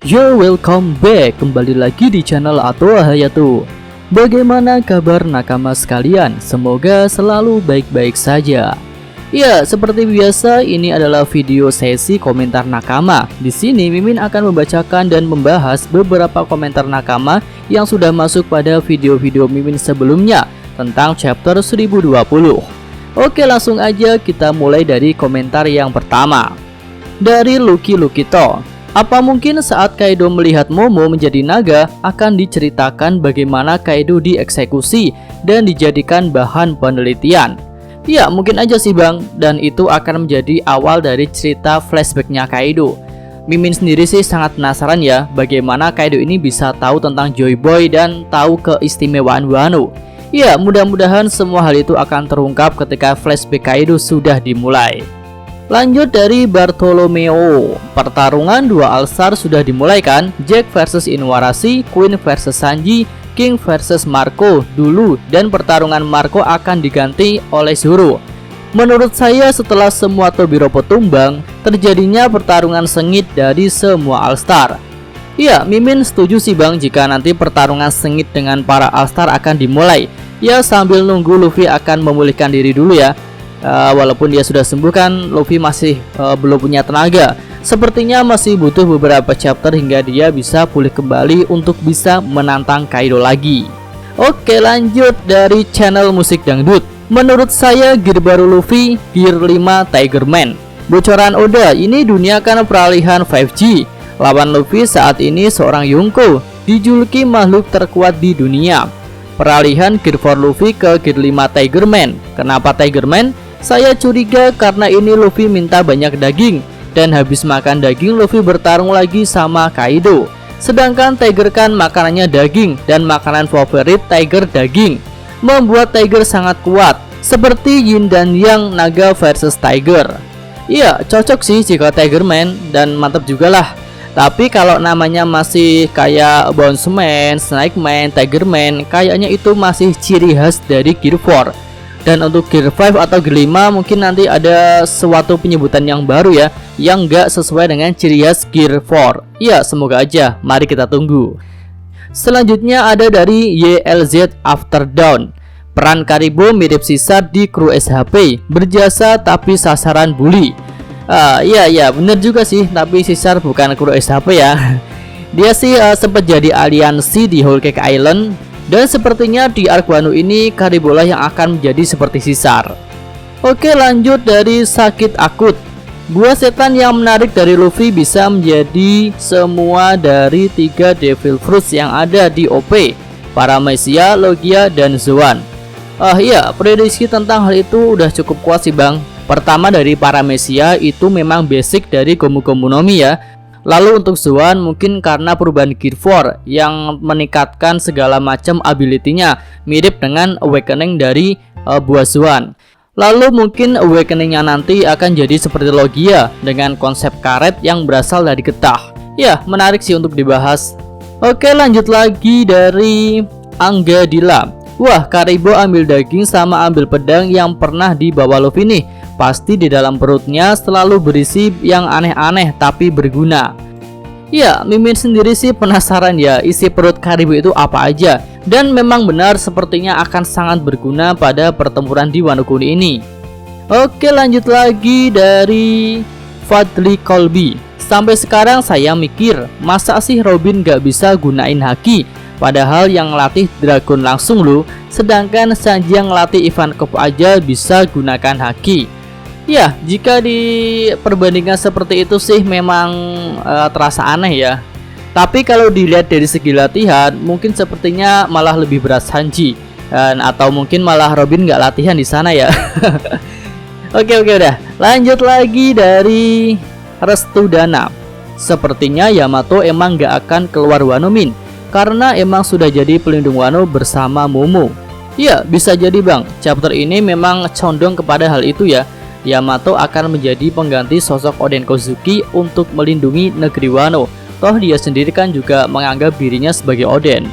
Yo, welcome back, kembali lagi di channel Atoa Hayato. Bagaimana kabar nakama sekalian? Semoga selalu baik-baik saja. Ya, seperti biasa ini adalah video sesi komentar nakama. Di sini Mimin akan membacakan dan membahas beberapa komentar nakama yang sudah masuk pada video-video Mimin sebelumnya tentang chapter 1020. Oke, langsung aja kita mulai dari komentar yang pertama. Dari Lucky Lukito. Apa mungkin saat Kaido melihat Momo menjadi naga akan diceritakan bagaimana Kaido dieksekusi dan dijadikan bahan penelitian? Ya, mungkin aja sih bang, dan itu akan menjadi awal dari cerita flashbacknya Kaido. Mimin sendiri sih sangat penasaran ya bagaimana Kaido ini bisa tahu tentang Joy Boy dan tahu keistimewaan Wano. Ya, mudah-mudahan semua hal itu akan terungkap ketika flashback Kaido sudah dimulai. Lanjut dari Bartolomeo. Pertarungan dua All-Star sudah dimulai kan? Jack versus Inuarashi, Queen versus Sanji, King versus Marco dulu, dan pertarungan Marco akan diganti oleh Zoro. Menurut saya setelah semua Tobiropo tumbang, terjadinya pertarungan sengit dari semua All-Star. Ya, Mimin setuju sih bang jika nanti pertarungan sengit dengan para All-Star akan dimulai. Ya, sambil nunggu Luffy akan memulihkan diri dulu ya. Walaupun dia sudah sembuh kan, Luffy masih belum punya tenaga. Sepertinya masih butuh beberapa chapter hingga dia bisa pulih kembali untuk bisa menantang Kaido lagi. Oke, lanjut dari channel Musik Dangdut. Menurut saya gear baru Luffy, gear 5 Tiger Man. Bocoran Oda, ini dunia kan peralihan 5G. Lawan Luffy saat ini seorang Yonko, dijuluki makhluk terkuat di dunia. Peralihan gear 4 Luffy ke gear 5 Tiger Man. Kenapa Tiger Man? Saya curiga karena ini Luffy minta banyak daging, dan habis makan daging Luffy bertarung lagi sama Kaido. Sedangkan Tiger kan makanannya daging, dan makanan favorit Tiger daging, membuat Tiger sangat kuat, seperti Yin dan Yang naga versus Tiger. Iya, cocok sih jika Tiger Man, dan mantap juga lah. Tapi kalau namanya masih kayak Bounce Man, Snake Man, Tiger Man, kayaknya itu masih ciri khas dari Gear 4. Dan untuk Gear 5 atau Gear 5 mungkin nanti ada suatu penyebutan yang baru ya, yang nggak sesuai dengan ciri khas Gear 4. Ya, semoga aja, mari kita tunggu. Selanjutnya ada dari YLZ After Dawn. Peran Karibo mirip Sisar di kru SHP, berjasa tapi sasaran bully. Iya bener juga sih, tapi Sisar bukan kru SHP ya. Dia sih sempat jadi aliansi di Whole Cake Island. Dan sepertinya di arc Wano ini Karibo lah yang akan menjadi seperti Sisar. Oke, lanjut dari Sakit Akut. Buah setan yang menarik dari Luffy bisa menjadi semua dari 3 Devil Fruits yang ada di OP, Paramecia, Logia, dan Zoan. Iya, prediksi tentang hal itu udah cukup kuat sih bang. Pertama dari Paramecia itu memang basic dari Gomu Gomu no Mi ya. Lalu untuk Zoan mungkin karena perubahan Gear 4 yang meningkatkan segala macam ability-nya, mirip dengan awakening dari buah Zoan. Lalu mungkin awakening-nya nanti akan jadi seperti Logia dengan konsep karet yang berasal dari getah. Ya, menarik sih untuk dibahas. Oke, lanjut lagi dari Angga Dila. Wah, Karibo ambil daging sama ambil pedang yang pernah dibawa Luffy nih. Pasti di dalam perutnya selalu berisi yang aneh-aneh tapi berguna. Ya, Mimin sendiri sih penasaran ya isi perut Karibo itu apa aja. Dan memang benar sepertinya akan sangat berguna pada pertempuran di Wano Kuni ini. Oke, lanjut lagi dari Fadli Colby. Sampai sekarang saya mikir, masa sih Robin gak bisa gunain haki? Padahal yang ngelatih Dragon langsung loh. Sedangkan Sanji yang ngelatih Ivankov aja bisa gunakan haki. Ya, jika diperbandingkan seperti itu sih memang terasa aneh ya. Tapi kalau dilihat dari segi latihan, mungkin sepertinya malah lebih berat Sanji, atau mungkin malah Robin nggak latihan di sana ya. Oke udah. Lanjut lagi dari Restu Dana. Sepertinya Yamato emang nggak akan keluar Wano Min, karena emang sudah jadi pelindung Wano bersama Momo. Ya, bisa jadi bang. Chapter ini memang condong kepada hal itu ya. Yamato akan menjadi pengganti sosok Oden Kozuki untuk melindungi negeri Wano. Toh dia sendiri kan juga menganggap dirinya sebagai Oden.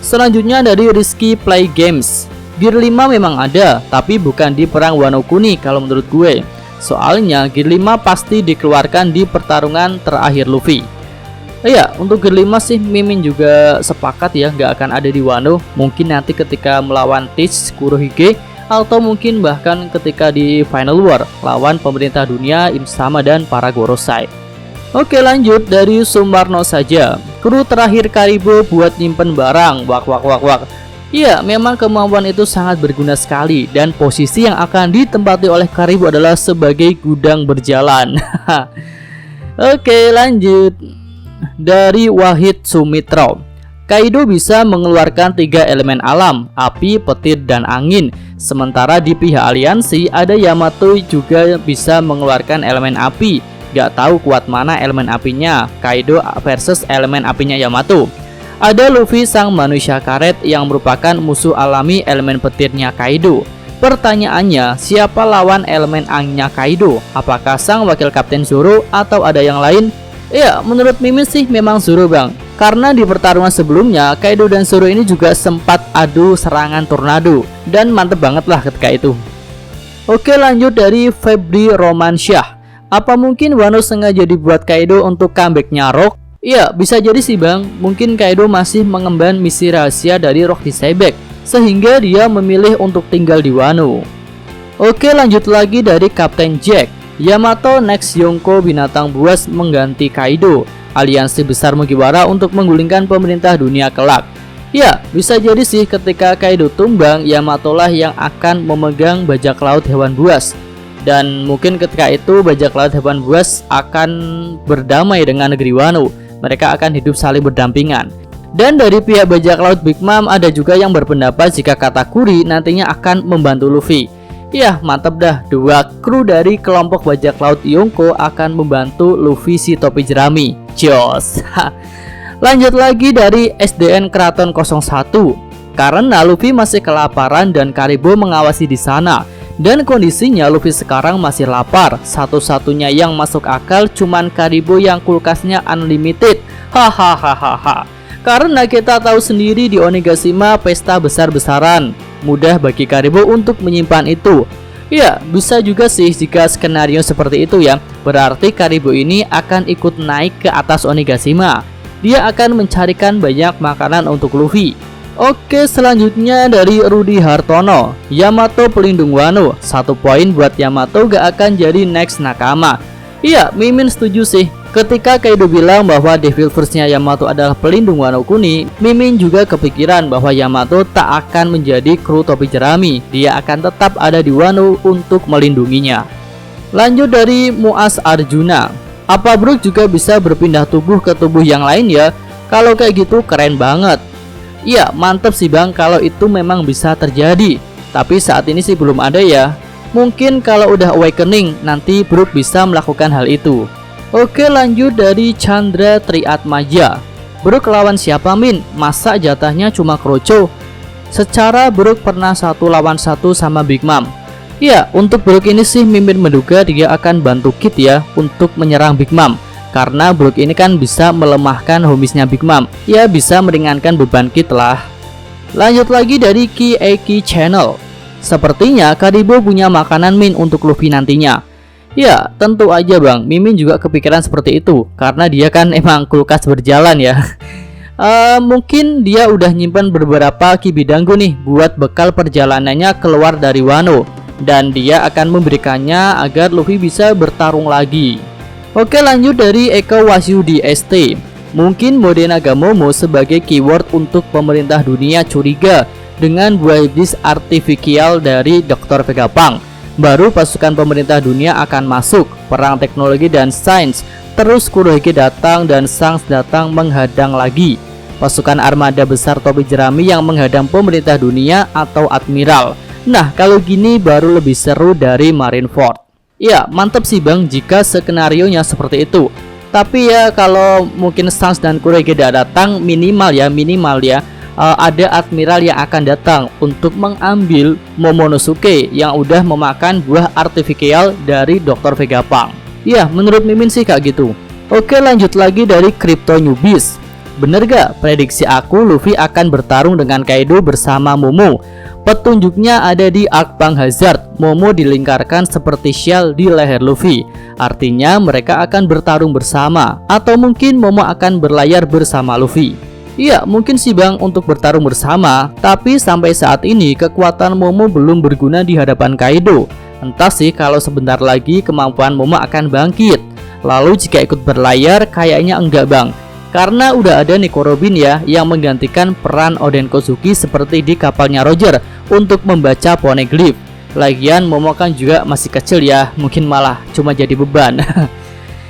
Selanjutnya dari Rizky Play Games. Gear 5 memang ada, tapi bukan di perang Wano Kuni kalau menurut gue. Soalnya Gear 5 pasti dikeluarkan di pertarungan terakhir Luffy. Ya, untuk Gear 5 sih Mimin juga sepakat ya, nggak akan ada di Wano. Mungkin nanti ketika melawan Teach Kurohige, atau mungkin bahkan ketika di Final War lawan pemerintah dunia, Im-sama dan para Gorosei. Oke, lanjut dari Sumarno saja. Kru terakhir Karibo buat nyimpen barang. Wak. Iya, memang kemampuan itu sangat berguna sekali, dan posisi yang akan ditempati oleh Karibo adalah sebagai gudang berjalan. Oke, lanjut. Dari Wahid Sumitro, Kaido bisa mengeluarkan 3 elemen alam, api, petir, dan angin. Sementara di pihak aliansi ada Yamato juga bisa mengeluarkan elemen api. Gak tahu kuat mana elemen apinya Kaido versus elemen apinya Yamato. Ada Luffy sang manusia karet yang merupakan musuh alami elemen petirnya Kaido. Pertanyaannya, siapa lawan elemen anginnya Kaido? Apakah sang wakil kapten Zoro atau ada yang lain? Ya, menurut Mimin sih memang Zoro bang, karena di pertarungan sebelumnya Kaido dan Zoro ini juga sempat adu serangan tornado, dan mantep banget lah ketika itu. Oke, lanjut dari Febri Romansyah. Apa mungkin Wano sengaja dibuat Kaido untuk comebacknya Rock? Ya, bisa jadi sih bang, mungkin Kaido masih mengemban misi rahasia dari Rock di Seibek, sehingga dia memilih untuk tinggal di Wano. Oke, lanjut lagi dari Kapten Jack. Yamato next Yonko binatang buas mengganti Kaido, aliansi besar Mugiwara untuk menggulingkan pemerintah dunia kelak. Ya, bisa jadi sih ketika Kaido tumbang, Yamato lah yang akan memegang bajak laut hewan buas. Dan mungkin ketika itu bajak laut hewan buas akan berdamai dengan negeri Wano. Mereka akan hidup saling berdampingan. Dan dari pihak bajak laut Big Mom ada juga yang berpendapat jika Katakuri nantinya akan membantu Luffy. Ya, mantap dah, 2 kru dari kelompok bajak laut Yonko akan membantu Luffy si topi jerami. Jos. Lanjut lagi dari SDN Kraton 01. Karena Luffy masih kelaparan dan Karibo mengawasi di sana, dan kondisinya Luffy sekarang masih lapar. Satu-satunya yang masuk akal cuman Karibo yang kulkasnya unlimited. Hahaha. Karena kita tahu sendiri di Onigashima pesta besar-besaran, mudah bagi Karibo untuk menyimpan itu. Ya, bisa juga sih jika skenario seperti itu ya. Berarti Karibo ini akan ikut naik ke atas Onigashima. Dia akan mencarikan banyak makanan untuk Luffy. Oke, selanjutnya dari Rudi Hartono. Yamato pelindung Wano. 1 poin buat Yamato gak akan jadi next nakama. Iya, Mimin setuju sih. Ketika Kaido bilang bahwa Devil Force-nya Yamato adalah pelindung Wano Kuni, Mimin juga kepikiran bahwa Yamato tak akan menjadi kru topi jerami. Dia akan tetap ada di Wano untuk melindunginya. Lanjut dari Muas Arjuna. Apa Brook juga bisa berpindah tubuh ke tubuh yang lain ya? Kalau kayak gitu keren banget. Iya, mantep sih bang kalau itu memang bisa terjadi. Tapi saat ini sih belum ada ya. Mungkin kalau udah awakening nanti Brook bisa melakukan hal itu. Oke, lanjut dari Chandra Triatmaja. Brook lawan siapa Min? Masa jatahnya cuma Kroco? Secara Brook pernah 1 lawan 1 sama Big Mom. Ya, untuk Brook ini sih Mimin menduga dia akan bantu Kid ya untuk menyerang Big Mom. Karena Brook ini kan bisa melemahkan homiesnya Big Mom. Ya, bisa meringankan beban Kid lah. Lanjut lagi dari Kieki Channel. Sepertinya Karibo punya makanan Min untuk Luffy nantinya. Ya, tentu aja bang, Mimin juga kepikiran seperti itu. Karena dia kan emang kulkas berjalan ya. Mungkin dia udah nyimpan beberapa Kibidango nih buat bekal perjalanannya keluar dari Wano. Dan dia akan memberikannya agar Luffy bisa bertarung lagi. Oke, lanjut dari Eko Wasyudi ST. Mungkin mode naga Momo sebagai keyword untuk pemerintah dunia curiga dengan buah iblis artifisial dari Dr. Vegapunk. Baru pasukan pemerintah dunia akan masuk, perang teknologi dan sains. Terus Kurohige datang dan Shanks datang menghadang lagi. Pasukan armada besar topi jerami yang menghadang pemerintah dunia atau admiral. Nah, kalau gini baru lebih seru dari Marineford. Ya, mantap sih bang jika skenarionya seperti itu. Tapi ya kalau mungkin Shanks dan Kurohige datang minimal ya ada admiral yang akan datang untuk mengambil Momonosuke yang udah memakan buah artifisial dari Dr. Vegapunk. Ya, menurut Mimin sih kayak gitu. Oke, lanjut lagi dari Crypto Newbies. Bener gak prediksi aku Luffy akan bertarung dengan Kaido bersama Momo? Petunjuknya ada di arc Bang Hazard. Momo dilingkarkan seperti shell di leher Luffy. Artinya mereka akan bertarung bersama, atau mungkin Momo akan berlayar bersama Luffy. Iya, mungkin sih Bang untuk bertarung bersama, tapi sampai saat ini kekuatan Momo belum berguna di hadapan Kaido. Entah sih kalau sebentar lagi kemampuan Momo akan bangkit. Lalu jika ikut berlayar kayaknya enggak Bang, karena udah ada Nico Robin ya yang menggantikan peran Oden Kozuki seperti di kapalnya Roger untuk membaca poneglyph. Lagian Momo kan juga masih kecil ya, mungkin malah cuma jadi beban.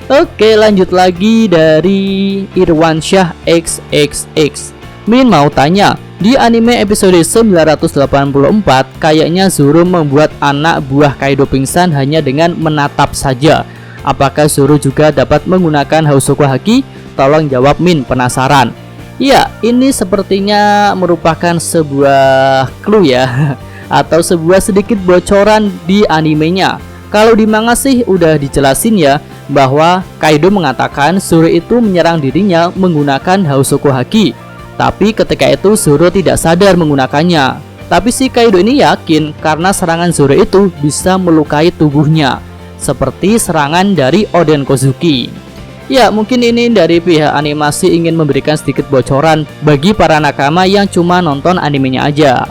Oke, lanjut lagi dari Irwansyah XXX. Min mau tanya, di anime episode 984 kayaknya Zoro membuat anak buah Kaido pingsan hanya dengan menatap saja. Apakah Zoro juga dapat menggunakan Hausoku Haki? Tolong jawab Min, penasaran. Ya, ini sepertinya merupakan sebuah clue ya atau sebuah sedikit bocoran di animenya. Kalau di manga sih udah dijelasin ya bahwa Kaido mengatakan Zoro itu menyerang dirinya menggunakan Hausoku Haki. Tapi ketika itu Zoro tidak sadar menggunakannya. Tapi si Kaido ini yakin karena serangan Zoro itu bisa melukai tubuhnya, seperti serangan dari Oden Kozuki. Ya, mungkin ini dari pihak animasi ingin memberikan sedikit bocoran bagi para nakama yang cuma nonton animenya aja.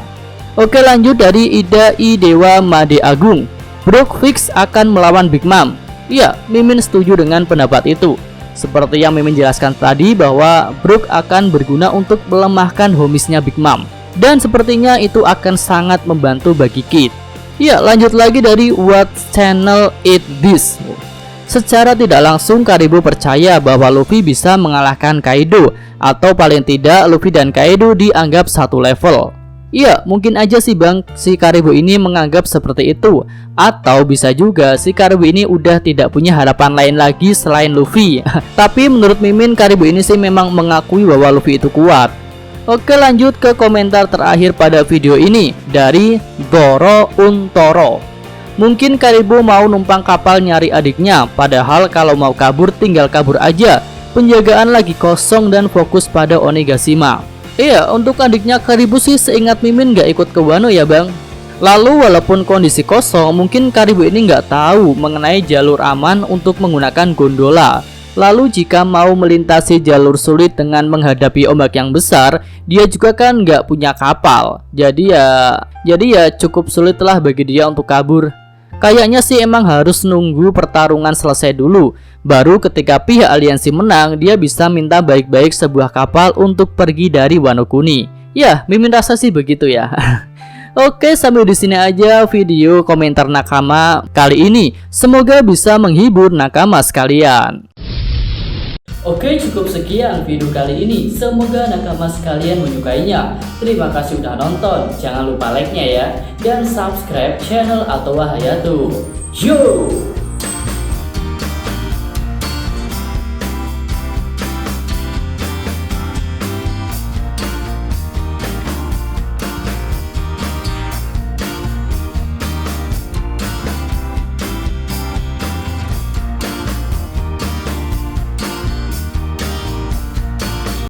Oke, lanjut dari Ida I Dewa Made Agung. Brook fix akan melawan Big Mom. Ya, Mimin setuju dengan pendapat itu. Seperti yang Mimin jelaskan tadi bahwa Brook akan berguna untuk melemahkan homisnya Big Mom. Dan sepertinya itu akan sangat membantu bagi Kid. Ya, lanjut lagi dari What Channel It This. Secara tidak langsung Karibo percaya bahwa Luffy bisa mengalahkan Kaido, atau paling tidak Luffy dan Kaido dianggap satu level. Iya, mungkin aja sih Bang si Karibo ini menganggap seperti itu, atau bisa juga si Karibo ini udah tidak punya harapan lain lagi selain Luffy. Tapi menurut Mimin, Karibo ini sih memang mengakui bahwa Luffy itu kuat. Oke, lanjut ke komentar terakhir pada video ini dari Doro Untoro. Mungkin Karibo mau numpang kapal nyari adiknya, padahal kalau mau kabur tinggal kabur aja. Penjagaan lagi kosong dan fokus pada Onigashima. Iya, untuk adiknya Karibo sih seingat Mimin gak ikut ke Wano ya Bang. Lalu walaupun kondisi kosong, mungkin Karibo ini gak tahu mengenai jalur aman untuk menggunakan gondola. Lalu jika mau melintasi jalur sulit dengan menghadapi ombak yang besar, dia juga kan gak punya kapal. Jadi ya cukup sulit lah bagi dia untuk kabur. Kayaknya sih emang harus nunggu pertarungan selesai dulu, baru ketika pihak aliansi menang, dia bisa minta baik-baik sebuah kapal untuk pergi dari Wano Kuni. Ya, Mimin rasa sih begitu ya. Oke, sampai di sini aja video komentar nakama kali ini. Semoga bisa menghibur nakama sekalian. Oke, cukup sekian video kali ini. Semoga nakama sekalian menyukainya. Terima kasih udah nonton. Jangan lupa like-nya ya. Dan subscribe channel Atowa Hayato. Yo!